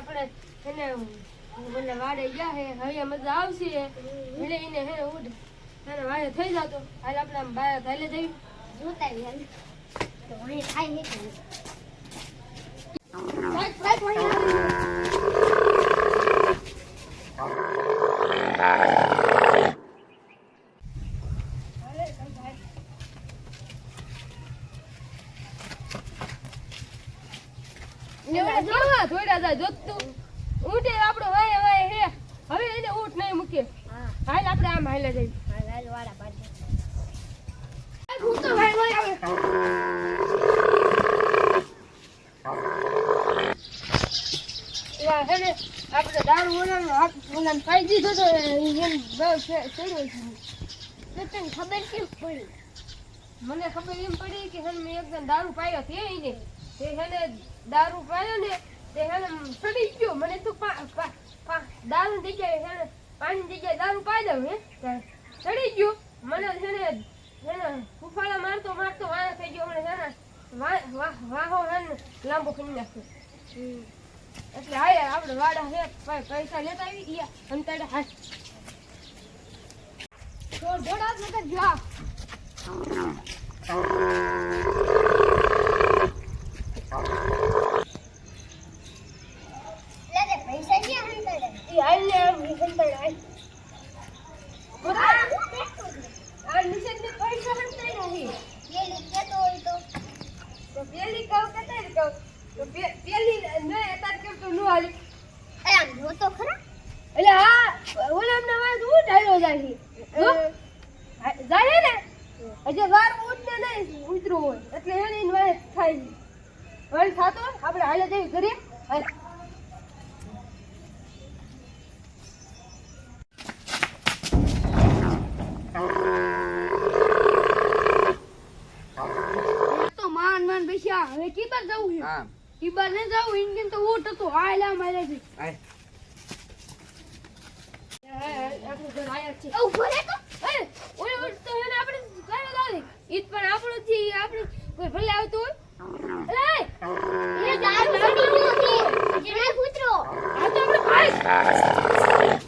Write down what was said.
આપણે એને મને વાડે ગયા હે હવે મજા આવશે એટલે એને હે ઉડ એને વાડે થઈ જાતો હાલ આપણે આમ બહાર થાલે જઈ જોતા હાલ તો અહીં થાય હે કે થોડા જોત તું ઊંટે આપણો વાય વાય હે હવે એને ઊંટ નહીં મૂકે હાલ આપણે આમ હાલે જઈ હાલ વાડા પાડે ઊંટો વાય વાય આવે યા હે આપણે દારૂ ઓલાનો હાથ ઓલાને પાઈ દીધો તો એમ બસ સેડો છે તને ખબર કેમ પડી મને ખબર એમ પડી કે હન મેં એકદમ દારૂ પાયો છે એને તે હને દારૂ પાયો ને તે હને સડી ગયો મને તો દારૂ જગ્યાએ હને પાણી જગ્યાએ દારૂ પાઈ દઉં હે સડી ગયો મને હને ફૂફાળા મારતો મારતો વાળા થઈ ગયો મને હને વાહો હન લાંબો કરી નાખ્યો એટલે હાય આપણે વાડા હે પૈસા લેતા આવી ગયા અંતરે હાથ છોડ ઘોડા નકર જા લેને પૈસા ક્યાં હંતરે ઈ હાલ ને આમ હંતરે હાલ આ નિશેને પૈસા હંતરે નહીં પેલી કેતો હોય તો પેલી કહું કતાર કહું તો પેલી ને અતાર કેમ તો નો હાલી એ આમ જો તો ખરા એટલે હા ઓલામને વાત હું ઢાળો જાય જાય ને અજે વાર ઉઠને નહીં ઉતરું હોય એટલે એની વાત થાય વળ થાતો આપણે હાલે જઈ ઘરે તો માન માન બેસ્યા હવે કીબર જવું છે હા કીબર ને જાવ ઇન્જિન તો ઊટ હતો હાલા મારે છે હાય આપણે ઘર આયા છે ઓ ભલે તો એ ઓય તો એને આપણે કાલે લાવી ઈદ પણ આપણો છે આપણે કોઈ ભલે આવતો હોય એ જા નડી ગયો છે જે કૂતરો આ તો આપણે ભાઈ